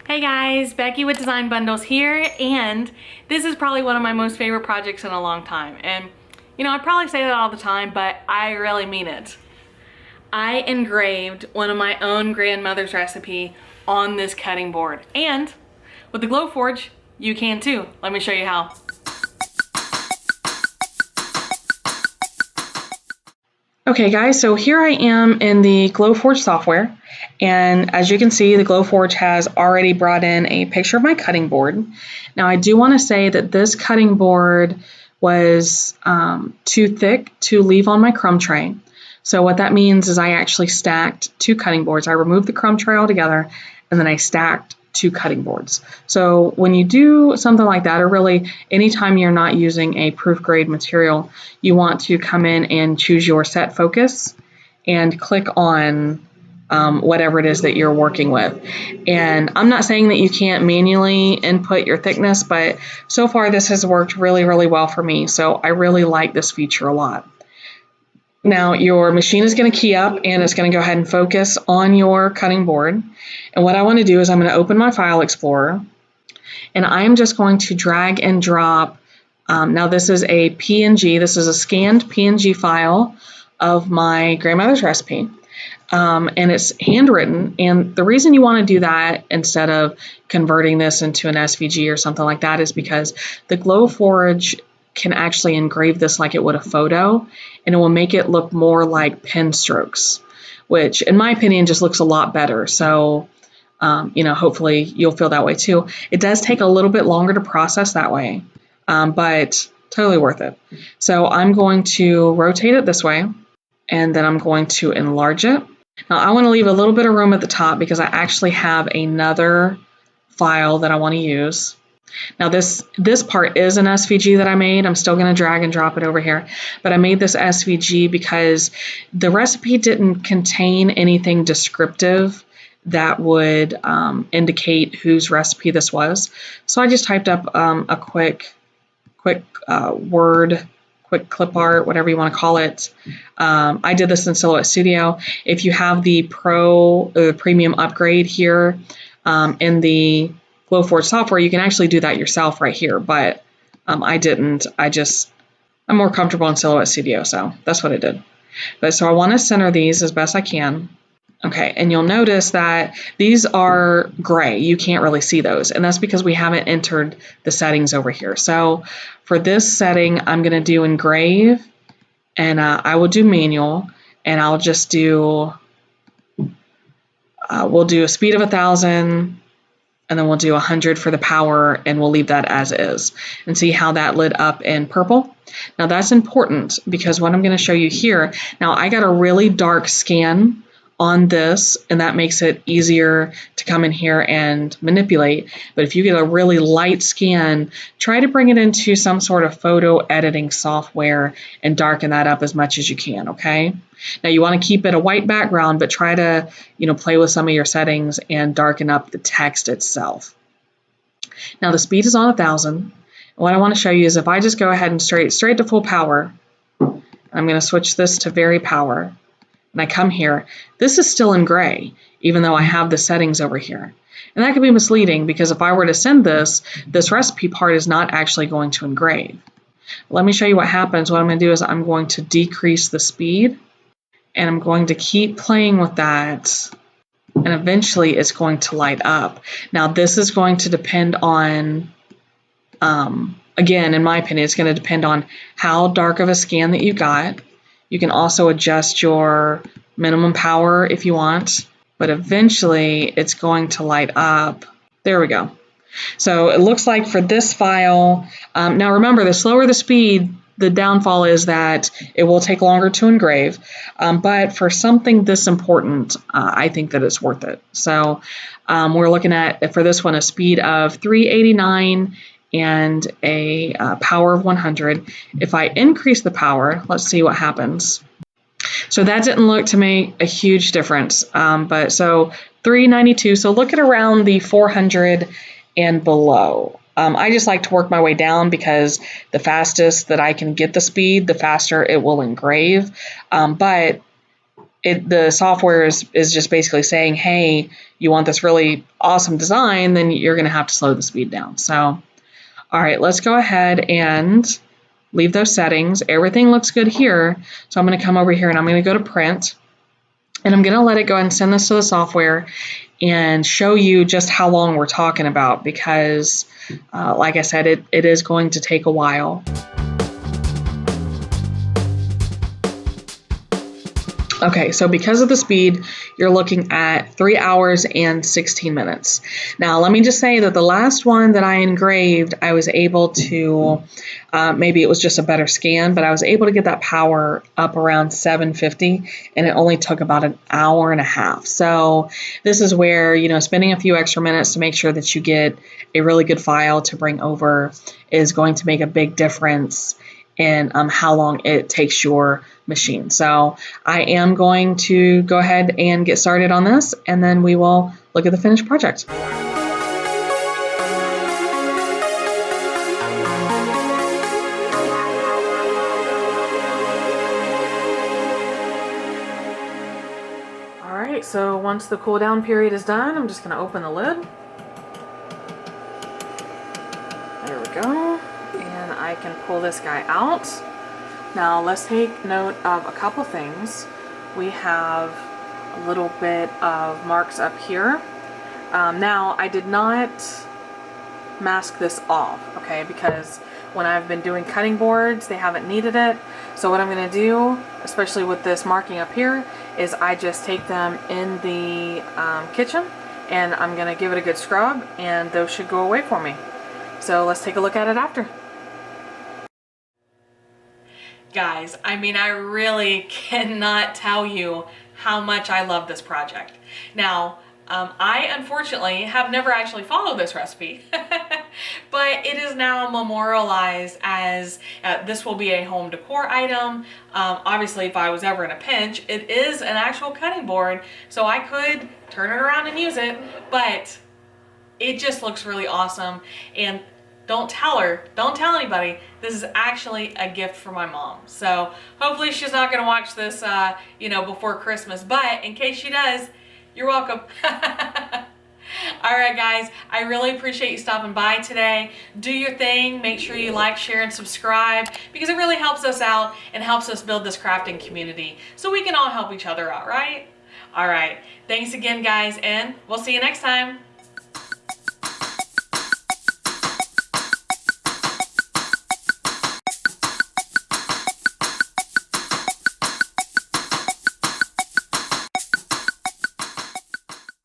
Hey guys, Becky with Design Bundles here, and this is probably one of my most favorite projects in a long time. And you know, I probably say that all the time, but I really mean it. I engraved one of my own grandmother's recipe on this cutting board. And with the Glowforge, you can too. Let me show you how. Okay guys, so here I am in the Glowforge software, and as you can see, the Glowforge has already brought in a picture of my cutting board. Now I do want to say that this cutting board was too thick to leave on my crumb tray. So what that means is I actually stacked two cutting boards. I removed the crumb tray altogether, and then I stacked two cutting boards. So when you do something like that, or really anytime you're not using a proof grade material, you want to come in and choose your set focus and click on whatever it is that you're working with. And I'm not saying that you can't manually input your thickness, but so far this has worked really, really well for me. So I really like this feature a lot. Now your machine is going to key up and it's going to go ahead and focus on your cutting board. And what I want to do is I'm going to open my file explorer and I'm just going to drag and drop. Now this is a PNG, this is a scanned PNG file of my grandmother's recipe. And it's handwritten, and the reason you want to do that instead of converting this into an SVG or something like that is because the Glowforge can actually engrave this like it would a photo, and it will make it look more like pen strokes, which in my opinion just looks a lot better. So you know, hopefully you'll feel that way too. It does take a little bit longer to process that way, but totally worth it. So I'm going to rotate it this way, and then I'm going to enlarge it. Now I want to leave a little bit of room at the top because I actually have another file that I want to use. Now this part is an SVG that I made. I'm still going to drag and drop it over here, but I made this SVG because the recipe didn't contain anything descriptive that would indicate whose recipe this was. So I just typed up a quick word, quick clip art, whatever you want to call it. I did this in Silhouette Studio. If you have the premium upgrade here in the Glowforge software, you can actually do that yourself right here, but I didn't. I'm more comfortable in Silhouette Studio, so that's what I did. But so I want to center these as best I can. Okay, and you'll notice that these are gray. You can't really see those, and that's because we haven't entered the settings over here. So for this setting, I'm going to do engrave, and I will do manual, and I'll just do, we'll do a speed of 1,000, and then we'll do 100 for the power, and we'll leave that as is. And see how that lit up in purple? Now that's important because what I'm going to show you here, now I got a really dark scan on this, and that makes it easier to come in here and manipulate. But if you get a really light scan, try to bring it into some sort of photo editing software and darken that up as much as you can, okay? Now you want to keep it a white background, but try to, you know, play with some of your settings and darken up the text itself. Now the speed is on 1,000. What I want to show you is if I just go ahead and straight to full power, I'm going to switch this to very power. And I come here, this is still in gray, even though I have the settings over here. And that could be misleading because if I were to send this recipe part is not actually going to engrave. Let me show you what happens. What I'm going to do is I'm going to decrease the speed, and I'm going to keep playing with that, and eventually it's going to light up. Now this is going to depend on, again, in my opinion, it's going to depend on how dark of a scan that you got. You can also adjust your minimum power if you want, but eventually it's going to light up. There we go. So it looks like for this file, now remember, the slower the speed, the downfall is that it will take longer to engrave, but for something this important, I think that it's worth it. So we're looking at, for this one, a speed of 389 and a power of 100. If I increase the power, let's see what happens. So that didn't look to make a huge difference, but so 392, so look at around the 400 and below. I just like to work my way down because the fastest that I can get the speed, the faster it will engrave. But the software is just basically saying, hey, you want this really awesome design, then you're going to have to slow the speed down. So, all right, let's go ahead and leave those settings. Everything looks good here. So I'm going to come over here and I'm going to go to print, and I'm going to let it go ahead and send this to the software and show you just how long we're talking about, because like I said, it is going to take a while. Okay, so because of the speed, you're looking at 3 hours and 16 minutes. Now, let me just say that the last one that I engraved, I was able to, maybe it was just a better scan, but I was able to get that power up around 750, and it only took about an hour and a half. So this is where, spending a few extra minutes to make sure that you get a really good file to bring over is going to make a big difference in how long it takes your machine. So I am going to go ahead and get started on this, and then we will look at the finished project. All right, so once the cool down period is done, I'm just going to open the lid. There we go. And I can pull this guy out. Now let's take note of a couple things. We have a little bit of marks up here. Now I did not mask this off, okay, because when I've been doing cutting boards, they haven't needed it. So what I'm going to do, especially with this marking up here, is I just take them in the kitchen, and I'm going to give it a good scrub, and those should go away for me. So let's take a look at it after. Guys, I mean, I really cannot tell you how much I love this project. Now, I unfortunately have never actually followed this recipe, but it is now memorialized as this will be a home decor item. Obviously, if I was ever in a pinch, it is an actual cutting board, so I could turn it around and use it, but it just looks really awesome. And don't tell anybody, this is actually a gift for my mom. So hopefully she's not gonna watch this before Christmas, but in case she does, you're welcome. All right, guys, I really appreciate you stopping by today. Do your thing, make sure you like, share, and subscribe, because it really helps us out and helps us build this crafting community so we can all help each other out, right? All right, thanks again, guys, and we'll see you next time.